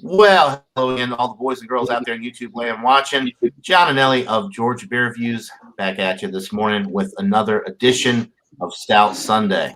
Well, hello again, all the boys and girls out there in YouTube land watching. John and Ellie of Georgia Beer Reviews back at you this morning with another edition of Stout Sunday.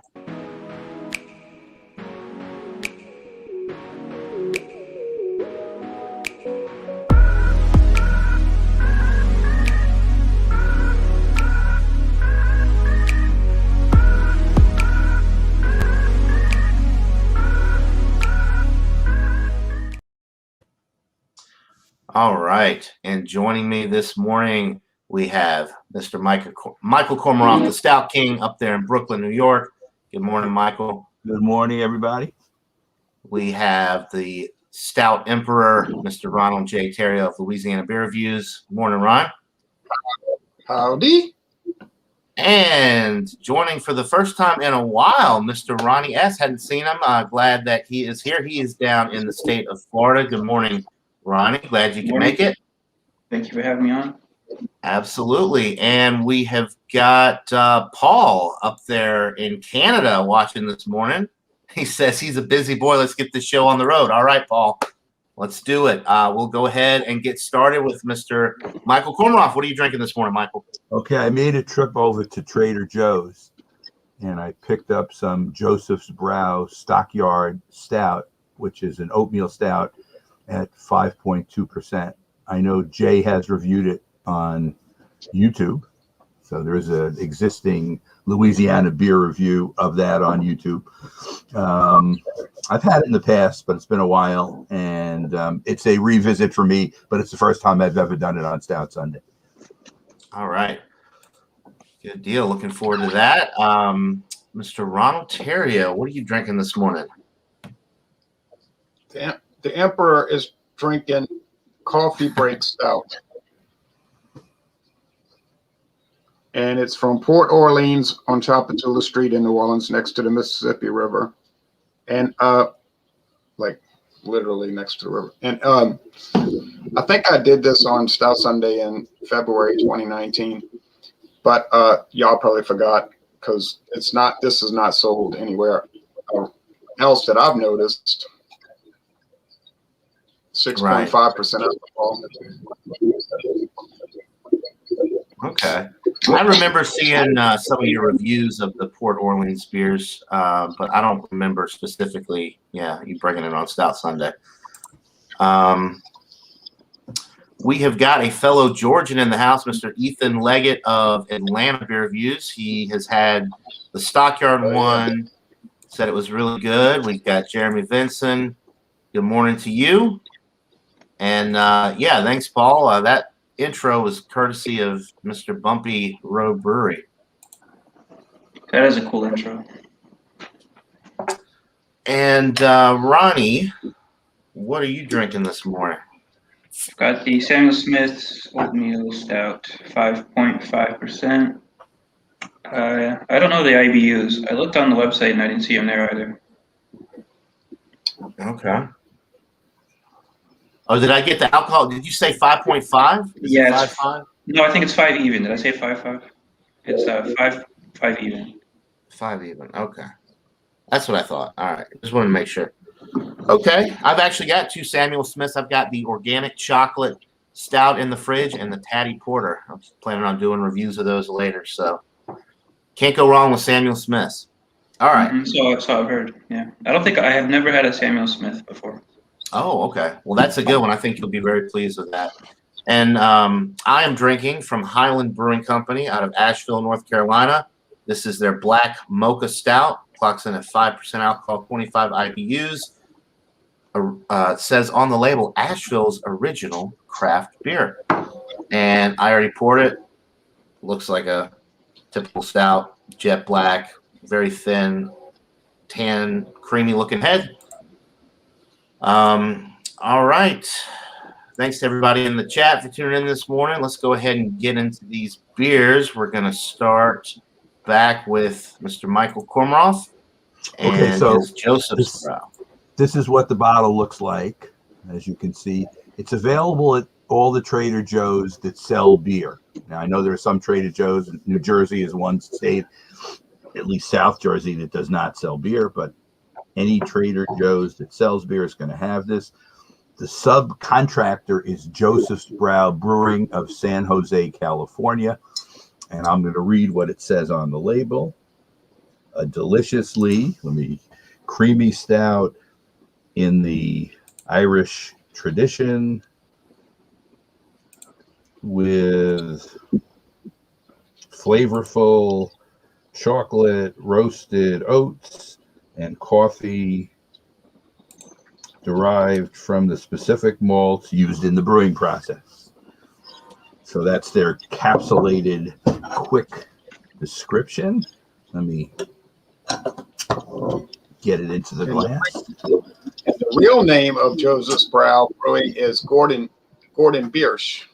All right, and joining me this morning, we have Mr. Michael Kormeroff, the Stout King up there in Brooklyn, New York. Good morning, Michael. Good morning, everybody. We have the Stout Emperor, Mr. Ronald J. Terrio of Louisiana Beer Reviews. Good morning, Ron. Howdy. And joining for the first time in a while, Mr. Ronnie S. Hadn't seen him. Glad that he is here. He is down in the state of Florida. Good morning, Ronnie. Glad you can make it. Thank you for having me on. Absolutely. And we have got Paul up there in Canada watching this morning. He says he's a busy boy. Let's get this show on the road. All right, Paul, let's do it. We'll go ahead and get started with Mr. Michael Kormeroff. What are you drinking this morning, Michael? Okay, I made a trip over to Trader Joe's, and I picked up some Joseph's Brow Stockyard Stout, which is an oatmeal stout at 5.2%. I know Jay has reviewed it on YouTube, so there is an existing Louisiana beer review of that on YouTube. I've had it in the past, but it's been a while, and it's a revisit for me, but it's the first time I've ever done it on Stout Sunday. All right. Good deal. Looking forward to that. Mr. Ronald Terrio, what are you drinking this morning? The Emperor is drinking Coffee Break Stout. And it's from Port Orleans on Chapatula Street in New Orleans next to the Mississippi River. And like literally next to the river. And I think I did this on Stout Sunday in February 2019. But y'all probably forgot because this is not sold anywhere else that I've noticed. 6.5% alcohol. Okay. I remember seeing some of your reviews of the Port Orleans beers, but I don't remember specifically, you bringing it on Stout Sunday. We have got a fellow Georgian in the house, Mr. Ethan Leggett of Atlanta Beer Reviews. He has had the Stockyard one, said it was really good. We've got Jeremy Vinson. Good morning to you. And thanks, Paul. That intro was courtesy of Mr. Bumpy Road Brewery. That is a cool intro. And Ronnie, what are you drinking this morning? Got the Samuel Smith Oatmeal Stout, 5.5%. I don't know the IBUs. I looked on the website and I didn't see them there either. Okay. Oh, did I get the alcohol? Did you say 5.5? Yeah. 5.5? No, I think it's 5 even. Did I say 5.5? It's 5 even. 5 even. Okay. That's what I thought. All right. Just wanted to make sure. Okay. I've actually got two Samuel Smiths. I've got the organic chocolate stout in the fridge and the Tatty Porter. I'm planning on doing reviews of those later. So can't go wrong with Samuel Smiths. All right. Mm-hmm. So I've heard. Yeah. I have never had a Samuel Smith before. Oh, okay. Well, that's a good one. I think you'll be very pleased with that. And I am drinking from Highland Brewing Company out of Asheville, North Carolina. This is their Black Mocha Stout. Clocks in at 5% alcohol, 25 IBUs. It says on the label, Asheville's original craft beer. And I already poured it. Looks like a typical stout, jet black, very thin, tan, creamy looking head. All right. Thanks to everybody in the chat for tuning in this morning. Let's go ahead and get into these beers. We're going to start back with Mr. Michael Kormeroff and his Joseph's Brow. This is what the bottle looks like. As you can see, it's available at all the Trader Joe's that sell beer. Now, I know there are some Trader Joe's. New Jersey is one state, at least South Jersey, that does not sell beer, but any Trader Joe's that sells beer is going to have this. The subcontractor is Joseph's Brow Brewing of San Jose, California. And I'm going to read what it says on the label. A deliciously, creamy stout in the Irish tradition with flavorful chocolate, roasted oats, and coffee derived from the specific malts used in the brewing process. So that's their capsulated quick description. Let me get it into the glass. And the real name of Joseph's Brow Brewing is Gordon Biersch.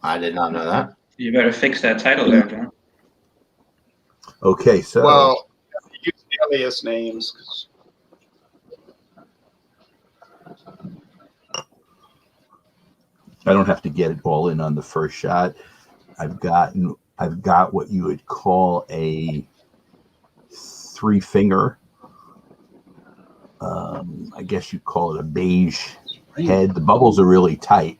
I did not know that. You better fix that title there, John. Okay, so Well, use alias names. I don't have to get it all in on the first shot. I've got what you would call a 3-finger. I guess you'd call it a beige head. The bubbles are really tight,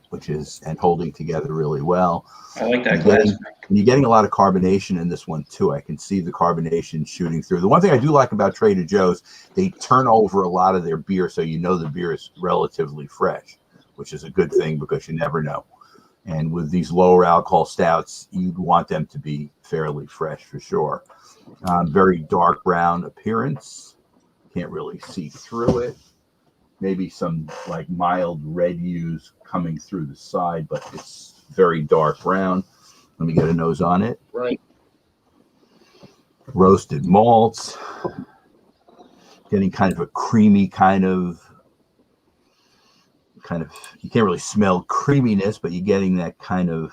and holding together really well. I like that glass. You're getting a lot of carbonation in this one too. I can see the carbonation shooting through. The one thing I do like about Trader Joe's, they turn over a lot of their beer, so you know the beer is relatively fresh, which is a good thing because you never know. And with these lower alcohol stouts, you'd want them to be fairly fresh for sure. Very dark brown appearance. Can't really see through it. Maybe some like mild red hues coming through the side, but it's very dark brown. Let me get a nose on it. Right. Roasted malts. Getting kind of a creamy kind of, you can't really smell creaminess, but you're getting that kind of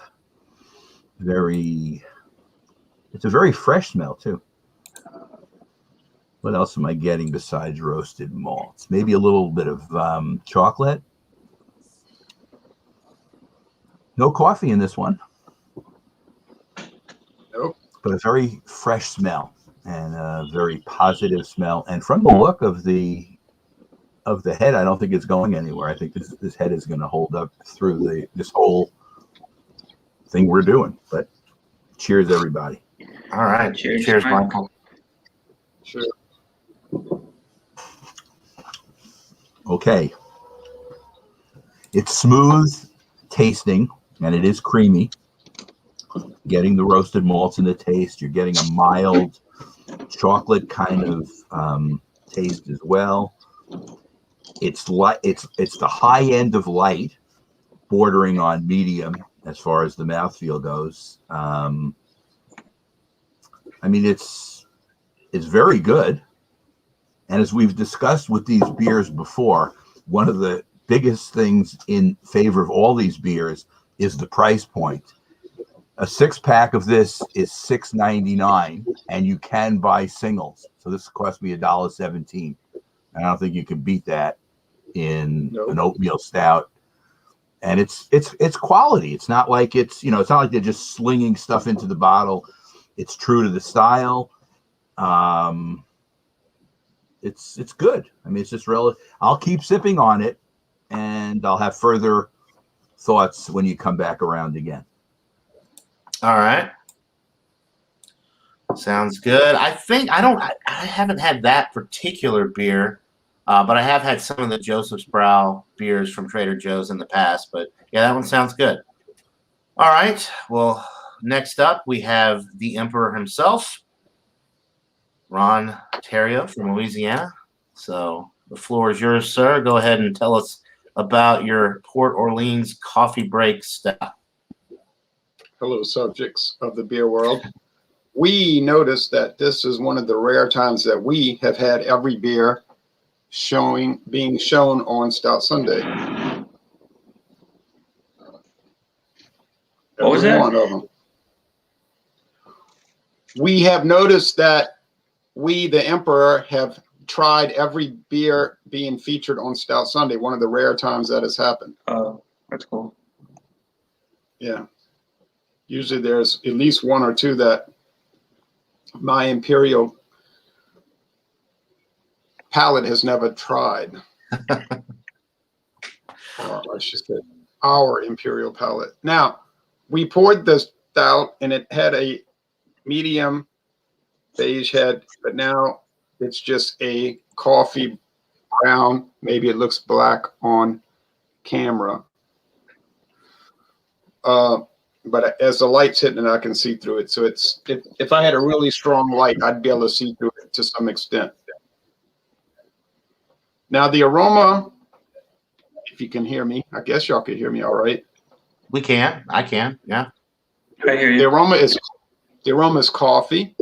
it's a very fresh smell too. What else am I getting besides roasted malts? Maybe a little bit of chocolate. No coffee in this one. Nope. But a very fresh smell and a very positive smell. And from the look of the head, I don't think it's going anywhere. I think this head is going to hold up through this whole thing we're doing. But cheers, everybody. All right. Cheers, Michael. Sure. Okay. It's smooth tasting, and it is creamy. Getting the roasted malts in the taste. You're getting a mild chocolate kind of taste as well. It's the high end of light, bordering on medium as far as the mouthfeel goes. It's very good. And as we've discussed with these beers before, one of the biggest things in favor of all these beers is the price point. A 6-pack of this is $6.99, and you can buy singles. So this cost me $1.17. I don't think you can beat that in an oatmeal stout. And it's quality. It's not like it's not like they're just slinging stuff into the bottle. It's true to the style. It's good. I mean, it's just relative. I'll keep sipping on it, and I'll have further thoughts when you come back around again. All right. Sounds good. I haven't had that particular beer, but I have had some of the Joseph's Brow beers from Trader Joe's in the past. But yeah, that one sounds good. All right. Well, next up we have the Emperor himself, Ron Terrio from Louisiana. So the floor is yours, sir. Go ahead and tell us about your Port Orleans Coffee Break Stout. Hello, subjects of the beer world. We noticed that this is one of the rare times that we have had every beer being shown on Stout Sunday. What was that? One of them. We have noticed that we, the Emperor, have tried every beer being featured on Stout Sunday. One of the rare times that has happened. Oh, that's cool. Yeah. Usually there's at least one or two that my Imperial palate has never tried. Or I should say, our imperial palate. Now, we poured this stout, and it had a medium beige head, but now it's just a coffee brown. Maybe it looks black on camera. But as the light's hitting it, I can see through it. So it's if I had a really strong light, I'd be able to see through it to some extent. Now the aroma, if you can hear me, I guess y'all can hear me all right. We can. I can. Yeah. I hear The you. aroma is coffee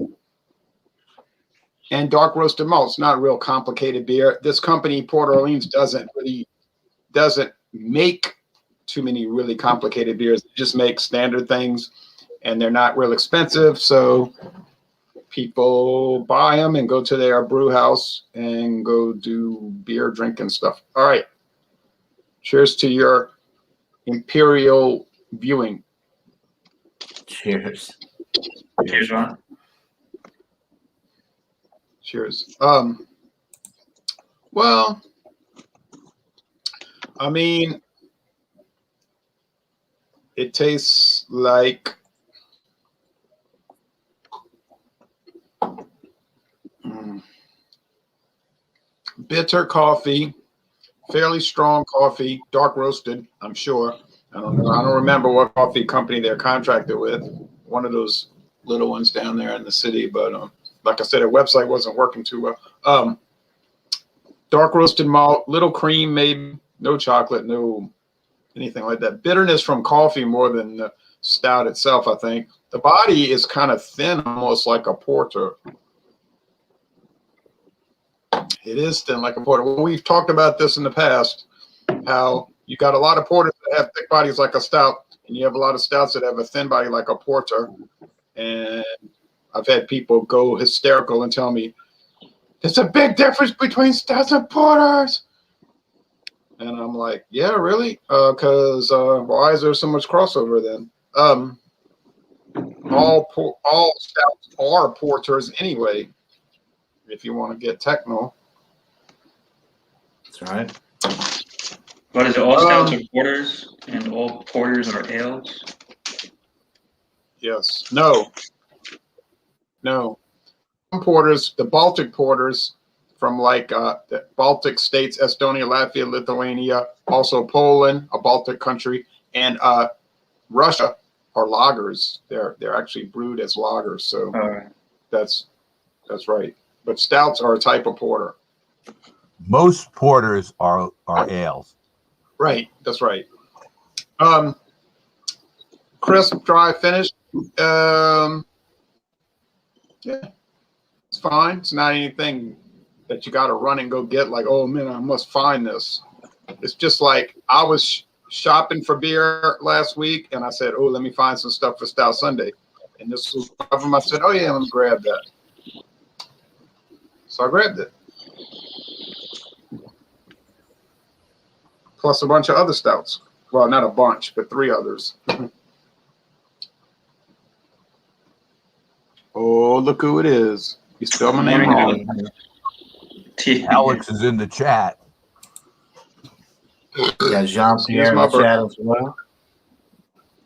and dark roasted malt. It's not a real complicated beer. This company, Port Orleans, doesn't make too many really complicated beers. They just make standard things, and they're not real expensive. So people buy them and go to their brew house and go do beer drinking stuff. All right. Cheers to your imperial viewing. Cheers. Cheers, Ron. Cheers. Well, I mean, it tastes like bitter coffee, fairly strong coffee, dark roasted, I'm sure. I don't know. I don't remember what coffee company they're contracted with. One of those little ones down there in the city, but like I said, their website wasn't working too well. Dark roasted malt, little cream, maybe no chocolate, no anything like that. Bitterness from coffee more than the stout itself, I think. The body is kind of thin, almost like a porter. It is thin like a porter. Well, we've talked about this in the past, how you got a lot of porters that have thick bodies like a stout, and you have a lot of stouts that have a thin body like a porter. And I've had people go hysterical and tell me, there's a big difference between stouts and porters. And I'm like, yeah, really? Because why is there so much crossover then? All stouts are porters anyway, if you want to get techno. That's right. What is it? All stouts are porters, and all porters are ales? Yes. No. Some porters, the Baltic porters from like the Baltic states, Estonia, Latvia, Lithuania, also Poland, a Baltic country, and Russia are lagers. They're actually brewed as lagers. So that's right. But stouts are a type of porter. Most porters are ales. Right. That's right. Crisp, dry finish. Yeah, it's fine. It's not anything that you got to run and go get like, oh man, I must find this. It's just like I was shopping for beer last week and I said, oh, let me find some stuff for Stout Sunday. And this was one of them. I said, oh yeah, let me grab that. So I grabbed it. Plus a bunch of other stouts. Well, not a bunch, but 3 others. Oh, look who it is. You spelled my name wrong. Alex is in the chat. Yeah, Jean-Pierre in the chat as well.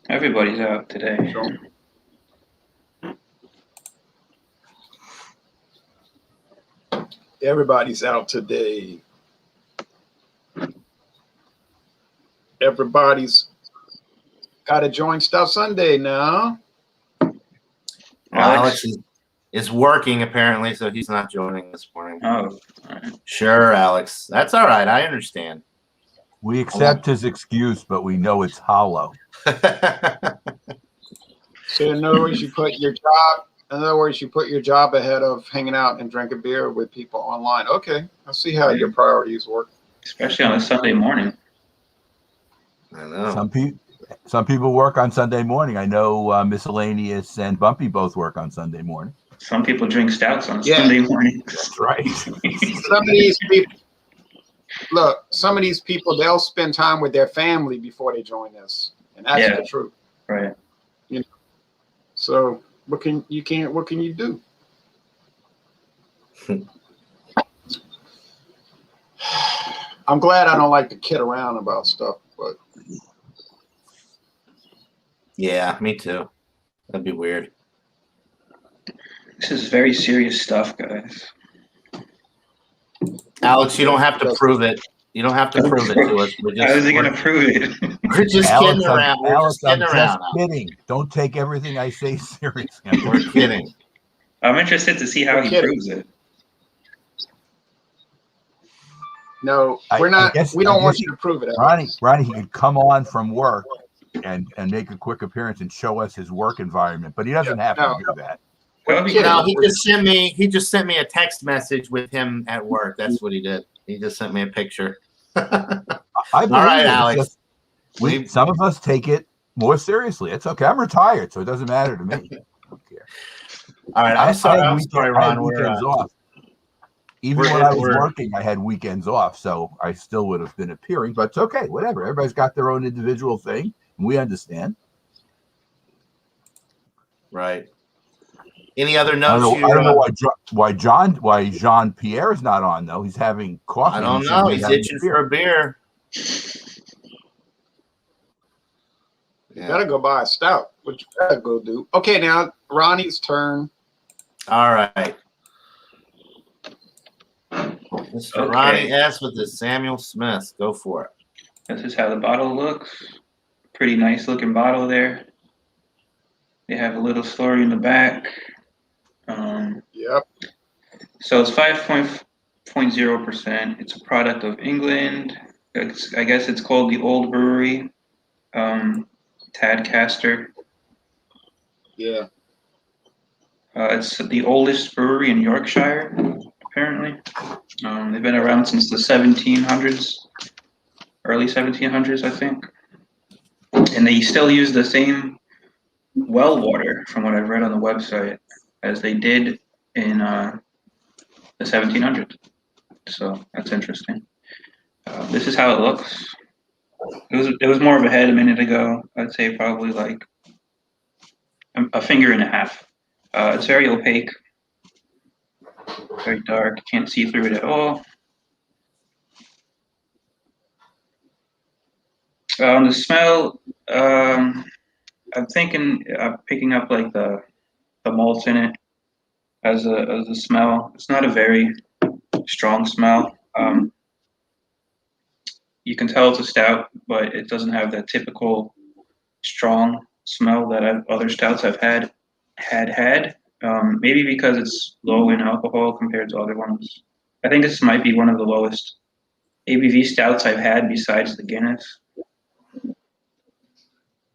Everybody's out today. Everybody's out today. Everybody's got to join Stout Sunday now. Alex is working apparently, so he's not joining this morning. Oh, all right. Sure, Alex. That's all right. I understand. We accept his excuse, but we know it's hollow. So in other words, you put your job. In other words, you put your job ahead of hanging out and drinking beer with people online. Okay, I see how your priorities work. Especially on a Sunday morning. I know. Some people work on Sunday morning. I know Miscellaneous and Bumpy both work on Sunday morning. Some people drink stouts on Sunday morning. That's right. Some of these people, they'll spend time with their family before they join this, and that's the truth. Right. You know. So what can you do? I'm glad I don't like to kid around about stuff, but Yeah, me too. That'd be weird. This is very serious stuff, guys. Alex, you don't have to prove it. You don't have to prove it to us. How is he going to prove it? We're just kidding around. We're Alex, just kidding I'm around. just kidding. Don't take everything I say seriously. We're kidding. I'm interested to see how he proves it. no, we're not. We don't want you to prove it. Ronnie, he could come on from work and make a quick appearance and show us his work environment, but he doesn't have to do that. Well, No, he just sent me a text message with him at work. That's what he did. He just sent me a picture. All right, Alex. Some of us take it more seriously. It's okay. I'm retired, so it doesn't matter to me. I don't care. All right, I'm sorry, Ron. I had weekends off. Even when I was working, I had weekends off, so I still would have been appearing. But it's okay, whatever. Everybody's got their own individual thing, and we understand. Right. Any other notes? I don't know why Jean Pierre is not on though. He's having coffee. I don't know. He's itching for a beer. You gotta go buy a stout. What you gotta go do? Okay, now Ronnie's turn. All right. Mr. Ronnie S. with the Samuel Smith. Go for it. This is how the bottle looks. Pretty nice looking bottle there. They have a little story in the back. Yep. So it's 5.0%. It's a product of England. I guess it's called the Old Brewery. Tadcaster. Yeah. It's the oldest brewery in Yorkshire, apparently. They've been around since the 1700s, early 1700s, I think. And they still use the same well water, from what I've read on the website, as they did in the 1700s. So that's interesting. This is how it looks. It was more of a head a minute ago. I'd say probably like a finger and a half. It's very opaque, very dark. You can't see through it at all. The smell, I'm thinking picking up like the malts in it as a smell. It's not a very strong smell. You can tell it's a stout, but it doesn't have that typical strong smell that other stouts I've had. Maybe because it's low in alcohol compared to other ones. I think this might be one of the lowest ABV stouts I've had besides the Guinness.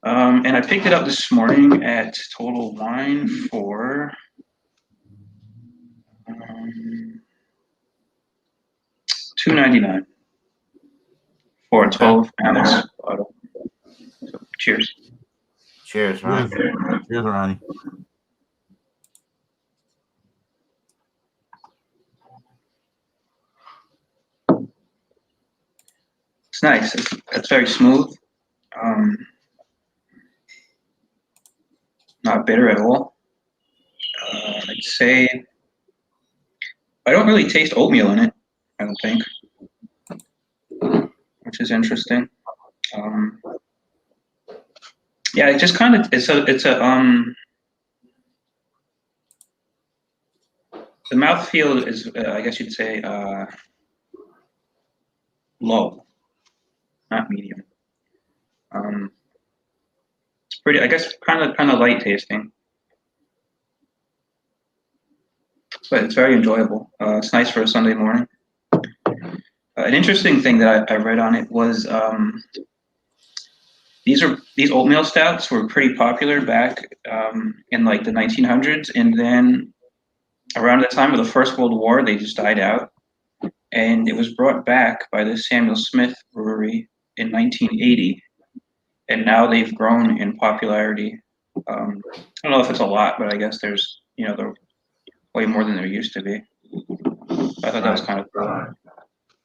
And I picked it up this morning at Total Wine for $2.99 for a 12-ounce bottle. So, cheers. Cheers, Ronnie. Cheers, Ronnie. It's nice. It's very smooth. Not bitter at all. I'd say I don't really taste oatmeal in it, I don't think, which is interesting. Yeah, it just kind of the mouthfeel is I guess you'd say low, not medium. It's pretty, I guess, kind of light tasting, but it's very enjoyable. It's nice for a Sunday morning. An interesting thing that I read on it was these oatmeal stouts were pretty popular back in like the 1900s, and then around the time of the First World War, they just died out, and it was brought back by the Samuel Smith Brewery in 1980, and now they've grown in popularity. I don't know if it's a lot, but I guess there's they're way more than there used to be. I thought that was kind of cool.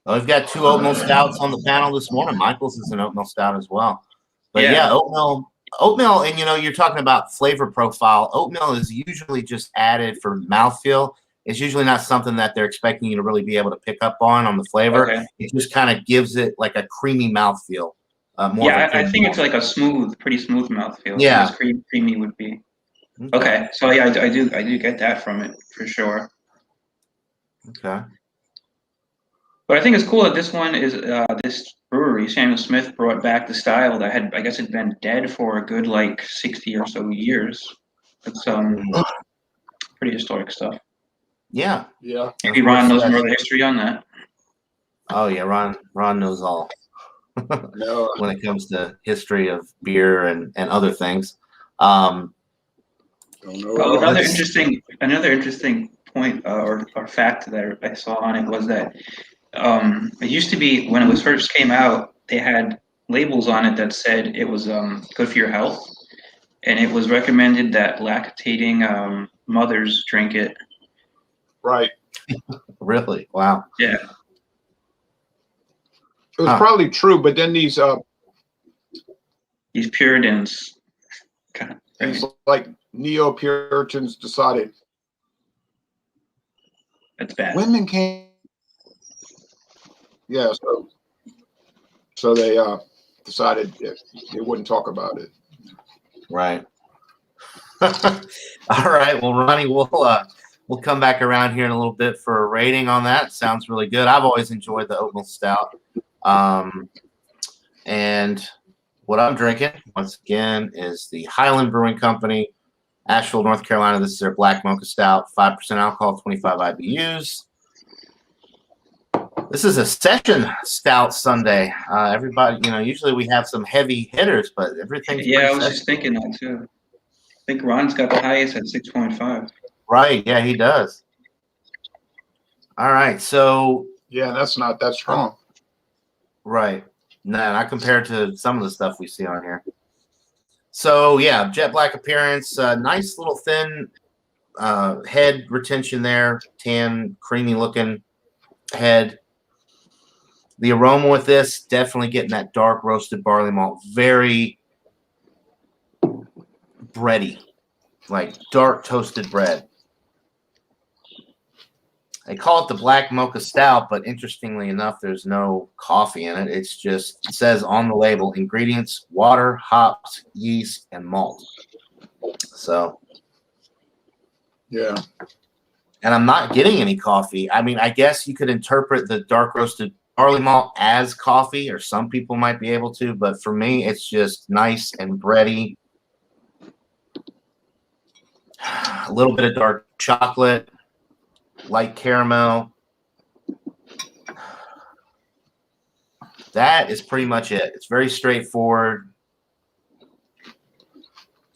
Well, we've got 2 oatmeal stouts on the panel this morning. Michael's is an oatmeal stout as well. But yeah, oatmeal, and you're talking about flavor profile. Oatmeal is usually just added for mouthfeel. It's usually not something that they're expecting you to really be able to pick up on the flavor. Okay. It just kind of gives it like a creamy mouthfeel. Yeah, I think it's like a pretty smooth mouthfeel. Yeah. As creamy would be. Okay, so yeah, I do get that from it for sure. Okay. But I think it's cool that this one is this brewery, Samuel Smith, brought back the style that I guess had been dead for a good like 60 or so years. It's pretty historic stuff. Yeah. Yeah. Maybe Ron knows more of the history on that. Oh yeah, Ron knows all. No. When it comes to history of beer and other things. Don't know. Well, another interesting point or fact that I saw on it was that it used to be when it was first came out, they had labels on it that said it was good for your health, and it was recommended that lactating mothers drink it. Right. Really? Wow. Yeah. It was probably true, but then these Puritans. these like neo-Puritans decided That's bad. women can't. Yeah, so they decided they wouldn't talk about it. Right. All right. Well, Ronnie, we'll come back around here in a little bit for a rating on that. Sounds really good. I've always enjoyed the oatmeal stout. And what I'm drinking, once again, is the Highland Brewing Company, Asheville, North Carolina. This is their Black Mocha Stout, 5% alcohol, 25 IBUs. This is a session Stout Sunday. Everybody, usually we have some heavy hitters, but everything's Yeah, I was just thinking that too. I think Ron's got the highest at 6.5. Right. Yeah, he does. All right. So. Yeah, that's not that strong. Right. No, not compared to some of the stuff we see on here. So, yeah, jet black appearance, nice little thin head retention there, tan, creamy looking head. The aroma with this, definitely getting that dark roasted barley malt, very bready, like dark toasted bread. They call it the Black Mocha Stout, but interestingly enough, there's no coffee in it. It says on the label, ingredients, water, hops, yeast, and malt. So. Yeah. And I'm not getting any coffee. I mean, I guess you could interpret the dark roasted barley malt as coffee, or some people might be able to, but for me, it's just nice and bready. A little bit of dark chocolate. Light caramel. That is pretty much it. It's very straightforward.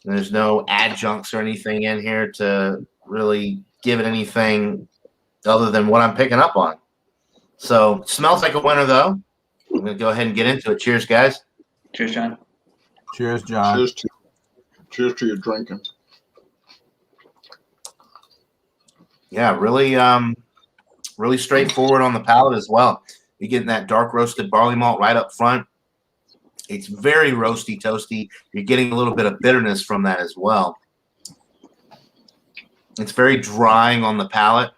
There's no adjuncts or anything in here to really give it anything other than what I'm picking up on. So, smells like a winner, though. I'm going to go ahead and get into it. Cheers, guys. Cheers, John. Cheers, John. Cheers to your drinking. Yeah, really straightforward on the palate as well. You're getting that dark roasted barley malt right up front. It's very roasty, toasty. You're getting a little bit of bitterness from that as well. It's very drying on the palate.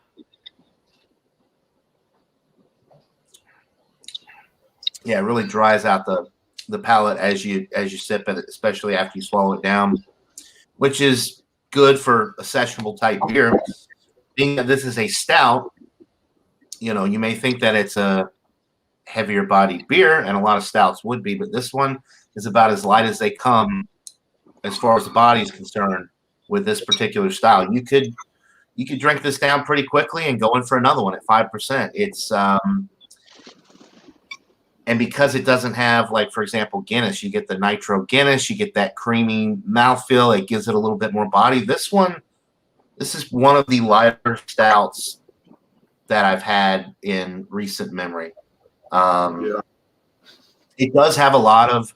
Yeah, it really dries out the palate as you sip it, especially after you swallow it down, which is good for a sessionable type beer. Being that this is a stout, you may think that it's a heavier bodied beer, and a lot of stouts would be, but this one is about as light as they come as far as the body is concerned with this particular style. You could drink this down pretty quickly and go in for another one at 5%. It's and because it doesn't have, like, for example, Guinness, you get the nitro Guinness, you get that creamy mouthfeel, it gives it a little bit more body. This is one of the lighter stouts that I've had in recent memory. Yeah. It does have a lot of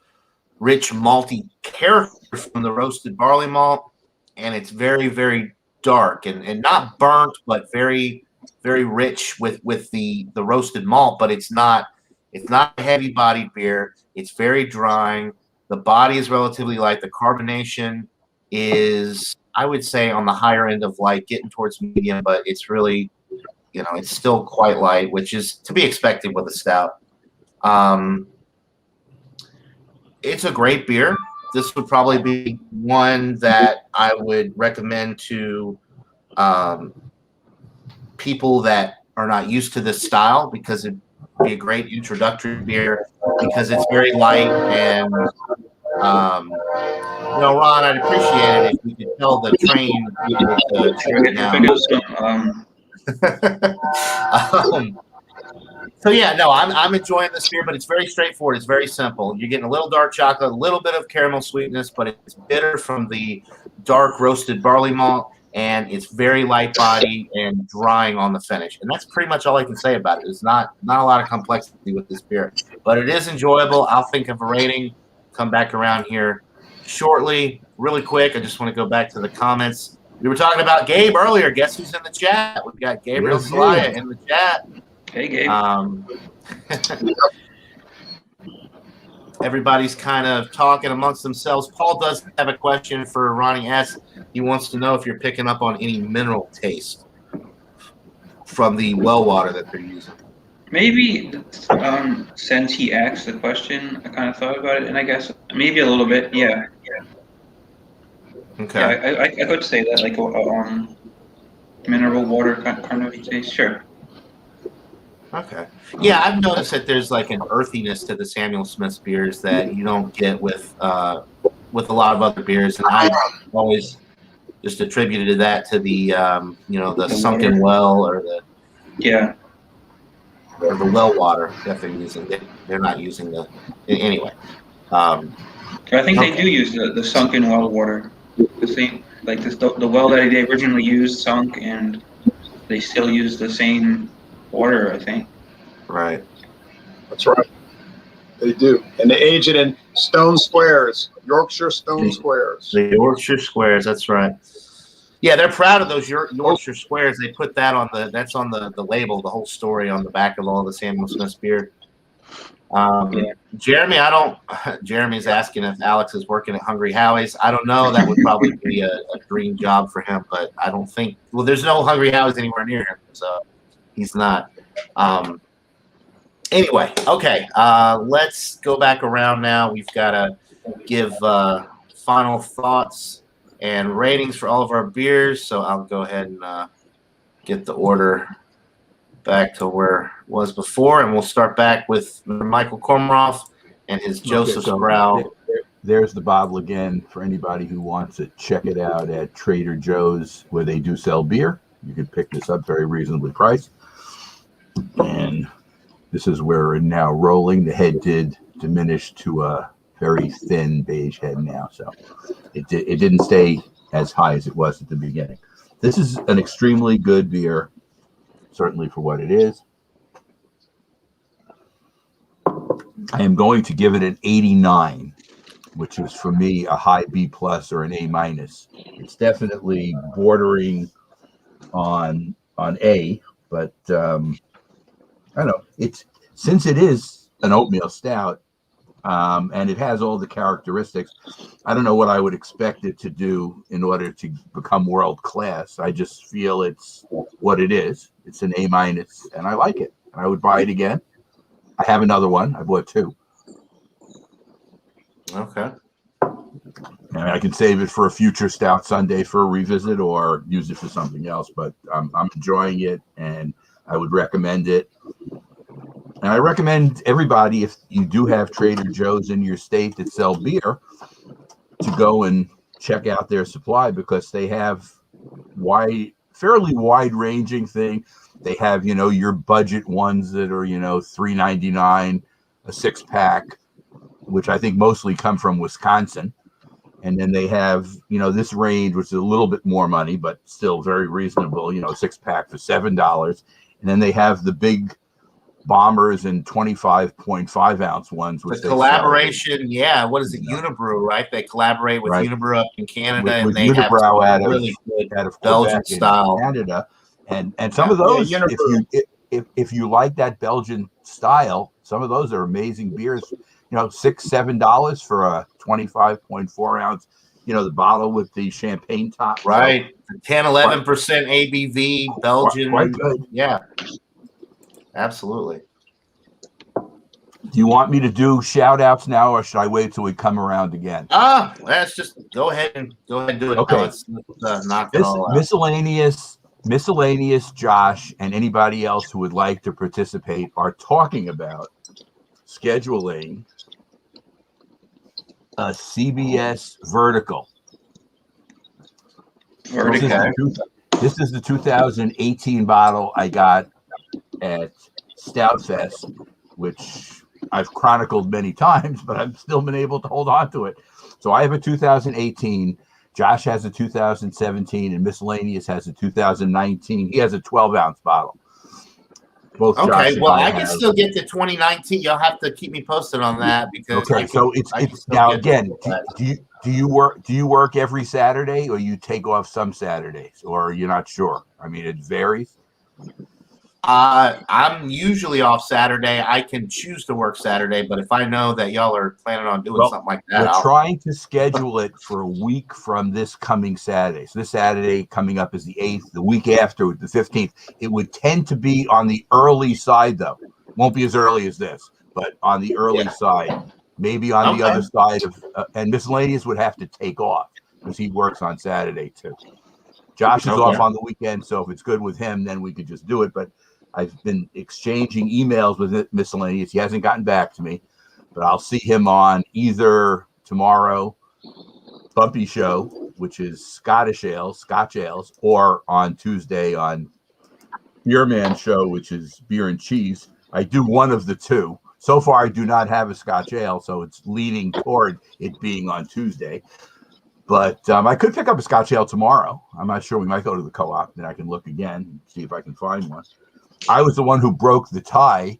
rich malty character from the roasted barley malt, and it's very, very dark and not burnt, but very, very rich with the roasted malt. But it's not a heavy bodied beer. It's very drying. The body is relatively light. The carbonation is I would say on the higher end of light, getting towards medium, but it's really, it's still quite light, which is to be expected with a stout. It's a great beer. This would probably be one that I would recommend to people that are not used to this style, because it'd be a great introductory beer because it's very light. And Ron, I'd appreciate it if you could tell the train people to check it out. So yeah, no, I'm enjoying this beer, but it's very straightforward. It's very simple. You're getting a little dark chocolate, a little bit of caramel sweetness, but it's bitter from the dark roasted barley malt, and it's very light body and drying on the finish. And that's pretty much all I can say about it. There's not a lot of complexity with this beer, but it is enjoyable. I'll think of a rating, come back around here shortly. Really quick, I just want to go back to the comments. We were talking about Gabe earlier. Guess who's in the chat? We've got Gabriel Salaya in the chat. Hey, Gabe. Everybody's kind of talking amongst themselves. Paul does have a question for Ronnie S. He wants to know if you're picking up on any mineral taste from the well water that they're using. Maybe since he asked the question, I kind of thought about it, and I guess maybe a little bit. Yeah. Okay. Yeah, I could say that, like mineral water kind of taste. Sure. Okay. Yeah, I've noticed that there's like an earthiness to the Samuel Smith's beers that you don't get with a lot of other beers, and I always just attributed that to the the sunken well or the well water that they're using. They're not using the anyway. I think they do use the sunken well water. The same, like the well that they originally used sunk, and they still use the same water, I think. Right. That's right. They do. And they age it in stone squares, Yorkshire stone squares. The Yorkshire squares, that's right. Yeah, they're proud of those Yorkshire squares. They put that on the label, the whole story on the back of all the Samuel Smith's beer. Jeremy, Jeremy's asking if Alex is working at Hungry Howie's. I don't know. That would probably be a dream job for him, but I don't think. Well, there's no Hungry Howie's anywhere near him, so he's not. Anyway, okay. Let's go back around now. We've got to give final thoughts and ratings for all of our beers. So I'll go ahead and get the order back to where it was before, and we'll start back with Michael Kormaroff and his Joseph Brow. There's the bottle again for anybody who wants it. Check it out at Trader Joe's, where they do sell beer. You can pick this up very reasonably priced. And this is where we're now rolling. The head did diminish to a very thin beige head now, so it didn't stay as high as it was at the beginning. This is an extremely good beer, certainly for what it is. I am going to give it an 89, which is for me a high B+ or an A-. It's definitely bordering on A, but I don't know. Since it is an oatmeal stout, and it has all the characteristics, I don't know what I would expect it to do in order to become world class. I just feel it's what it is. It's an A-, and I like it. I would buy it again. I have another one. I bought 2. Okay. And I can save it for a future Stout Sunday for a revisit, or use it for something else. But I'm enjoying it, and I would recommend it. And I recommend everybody, if you do have Trader Joe's in your state that sell beer, to go and check out their supply, because they have fairly wide-ranging thing. They have, your budget ones that are, $3.99 a 6-pack, which I think mostly come from Wisconsin. And then they have, this range, which is a little bit more money, but still very reasonable, 6-pack for $7. And then they have the big bombers and 25.5 ounce ones. Which the collaboration, yeah. What is it? Unibrew, right? They collaborate with Unibrew up in Canada, with and they have really good out of Belgian style Canada, and some of those, if you like that Belgian style, some of those are amazing beers. $6-7 for a 25.4 ounce the bottle with the champagne top. Right. 10, 11% ABV, Belgian. Quite good. Yeah. Absolutely. Do you want me to do shout outs now, or should I wait till we come around again? Let's just go ahead and do it. Okay. Now. Let's knock it all out. Miscellaneous Josh and anybody else who would like to participate are talking about scheduling a CBS vertical. This is the 2018 bottle I got at Stout Fest, which I've chronicled many times, but I've still been able to hold on to it. So I have a 2018. Josh has a 2017, and Miscellaneous has a 2019. He has a 12-ounce bottle. Both okay, well, I can still get the 2019. You'll have to keep me posted on that because it's now again. Do you work every Saturday, or you take off some Saturdays, or you're not sure? I mean, it varies. I'm usually off Saturday. I can choose to work Saturday, but if I know that y'all are planning on doing something like that, we're trying to schedule it for a week from this coming Saturday. So this Saturday coming up is the 8th. The week after, the 15th. It would tend to be on the early side, though. Won't be as early as this, but on the early side. Maybe on the other side of, and Miscellaneous would have to take off because he works on Saturday too. Josh is off on the weekend, so if it's good with him, then we could just do it. But I've been exchanging emails with Miscellaneous. He hasn't gotten back to me, but I'll see him on either tomorrow, Bumpy Show, which is Scotch ales, or on Tuesday on Beer Man Show, which is beer and cheese. I do one of the two. So far, I do not have a Scotch ale, so it's leaning toward it being on Tuesday. But I could pick up a Scotch ale tomorrow. I'm not sure. We might go to the co-op, then I can look again and see if I can find one. I was the one who broke the tie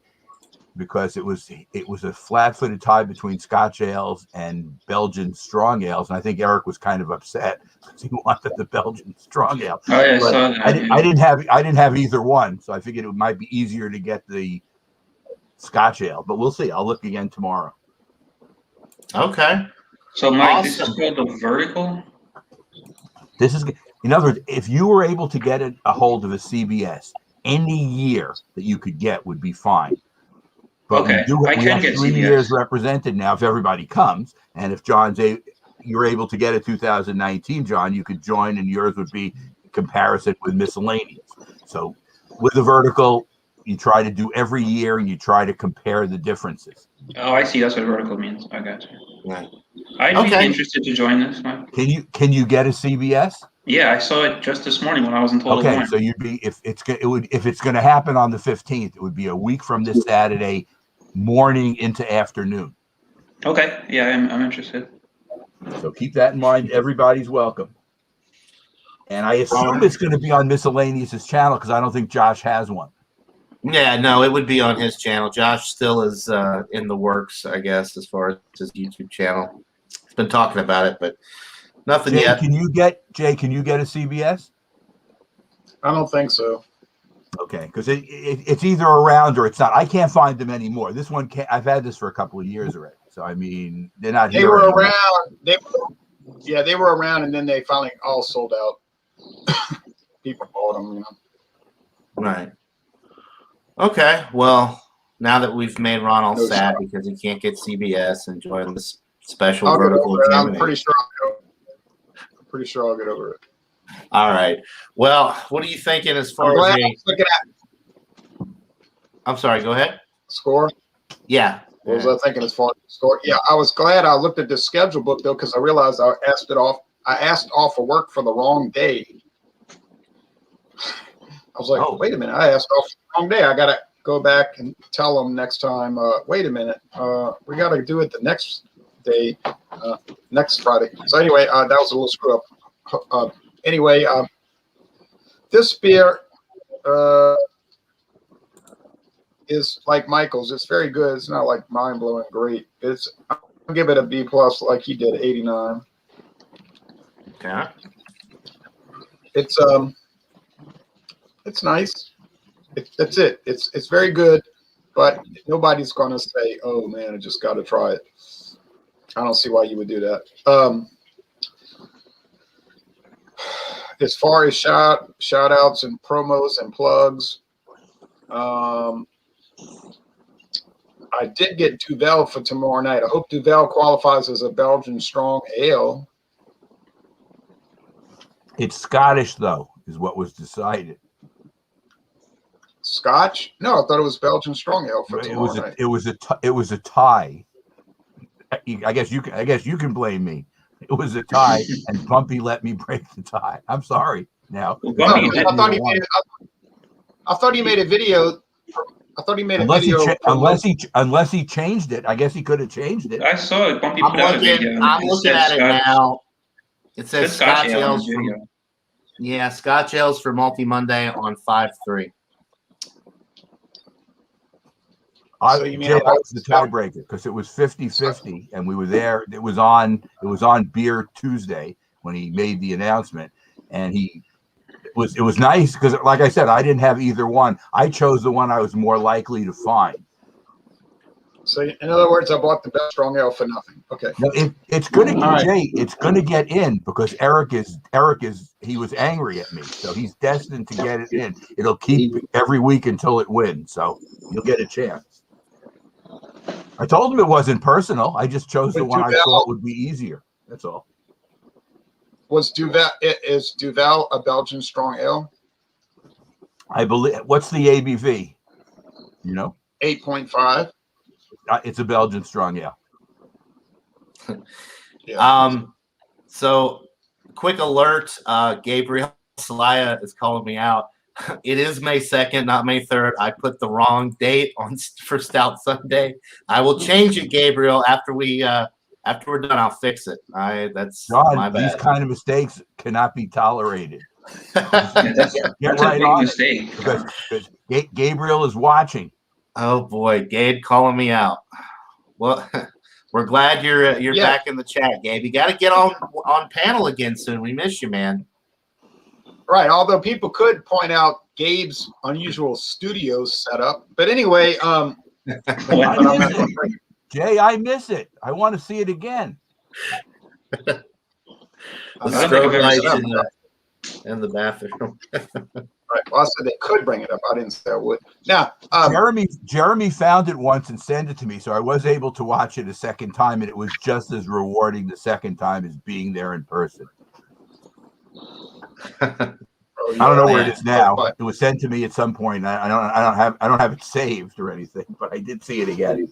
because it was a flat-footed tie between Scotch ales and Belgian strong ales, and I think Eric was kind of upset because he wanted the Belgian strong ale. Oh yeah, but so I didn't have either one, so I figured it might be easier to get the Scotch ale. But we'll see. I'll look again tomorrow. Okay. So Mike, this is called the vertical. This is, in other words, if you were able to get a hold of a CBS any year that you could get would be fine. But we have 3 years represented now if everybody comes, and if you're able to get a 2019, John, you could join, and yours would be in comparison with Miscellaneous. So with the vertical, you try to do every year, and you try to compare the differences. Oh, I see. That's what vertical means. I got you. Right. I'd be interested to join this, Mike. Can you get a CBS? Yeah, I saw it just this morning when I was in Total Wine. So you'd be if it's going to happen on the 15th, it would be a week from this Saturday morning into afternoon. Okay, yeah, I'm interested. So keep that in mind. Everybody's welcome. And I assume it's going to be on Miscellaneous' channel because I don't think Josh has one. Yeah, no, it would be on his channel. Josh still is in the works, I guess, as far as his YouTube channel. He's been talking about it, but nothing yet. Can you get a CBS? I don't think so. Okay, because it's either around or it's not. I can't find them anymore. This one I've had this for a couple of years already. So I mean, they're not here. They were around. They were around, and then they finally all sold out. People bought them, Right. Okay. Well, now that we've made Ron all sad because he can't get CBS and join this special vertical. I'm pretty sure I'll get over it. All right. Well, what are you thinking as far as I'm sorry, go ahead. Score? Yeah. What was I thinking as far as the score? Yeah, I was glad I looked at the schedule book though, because I realized I asked off of work for the wrong day. I was like, wait a minute, I asked off the wrong day. I gotta go back and tell them next time, wait a minute, we gotta do it the next day, next Friday. So anyway, that was a little screw up. Anyway, this beer is like Michael's. It's very good. It's not like mind-blowing great. I'll give it a B+ like he did, 89. Okay. It's nice. That's it. It's very good, but nobody's gonna say, "Oh man, I just got to try it." I don't see why you would do that. as far as shout outs and promos and plugs, I did get Duvel for tomorrow night. I hope Duvel qualifies as a Belgian strong ale. It's Scottish, though, is what was decided. Scotch? No, I thought it was Belgian strong ale for tomorrow night. It was a tie. I guess you can blame me. It was a tie, and Bumpy let me break the tie. I'm sorry. Now, I thought he made a video. I thought he made a video. Unless he changed it. I guess he could have changed it. I saw it. Bumpy put out a video. I'm looking at it now. It says Scotch Ales from Scotch Ales for Multi Monday on 5-3. So you mean Jay, that was the tiebreaker because it was 50-50, and we were there. It was on Beer Tuesday when he made the announcement, and it was nice because, like I said, I didn't have either one. I chose the one I was more likely to find. So in other words, I bought the best strong ale for nothing. Okay. No, it's going to Jay. It's going to get in because Eric is. He was angry at me, so he's destined to get it in. It'll keep every week until it wins. So you'll get a chance. I told him it wasn't personal. I just chose the one I thought would be easier. That's all. Is Duvel a Belgian strong ale? I believe. What's the ABV? 8.5. It's a Belgian strong ale. Yeah. So quick alert, Gabriel Salaya is calling me out. It is May 2nd, not May 3rd. I put the wrong date for Stout Sunday. I will change it, Gabriel, after we're done. I'll fix it. That's John, my bad. these kind of mistakes cannot be tolerated. That's Get a right big on mistake. Because Gabriel is watching. Oh boy, Gabe calling me out. Well, we're glad you're back in the chat, Gabe. You got to get on panel again soon. We miss you, man. Right. Although people could point out Gabe's unusual studio setup, but anyway, Jay, I miss it. I want to see it again. The strobe lights in the bathroom. Right. Well, I said they could bring it up. I didn't say I would. Now, Jeremy found it once and sent it to me, so I was able to watch it a second time, and it was just as rewarding the second time as being there in person. I don't know where it is now. It was sent to me at some point. I don't have it saved or anything, but I did see it again.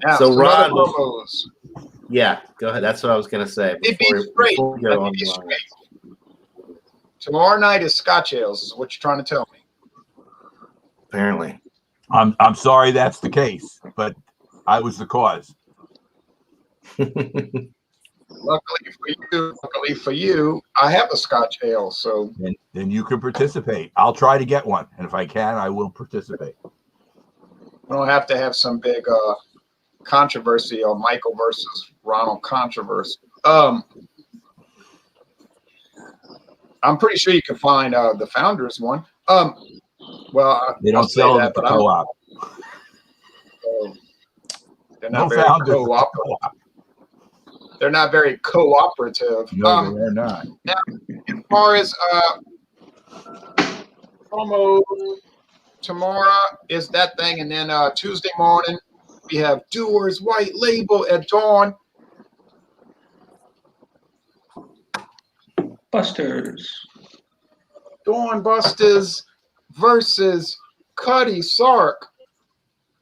Now, so Ron, promos. Yeah, go ahead. That's what I was going to say. Before we go on. Tomorrow night is Scotch Ales, is what you're trying to tell me. Apparently. I'm sorry that's the case, but I was the cause. Luckily for you, I have a Scotch Ale, so then you can participate. I'll try to get one, and if I can, I will participate. We don't have to have some big controversy or Michael versus Ronald controversy. I'm pretty sure you can find the Founders one. Well, they don't sell it at the co-op. They're not very co-operative. They're not very cooperative. No, they're not. Now, as far as promo, tomorrow is that thing, and then Tuesday morning we have Doers White Label at dawn. Busters. Dawn Busters versus Cuddy Sark.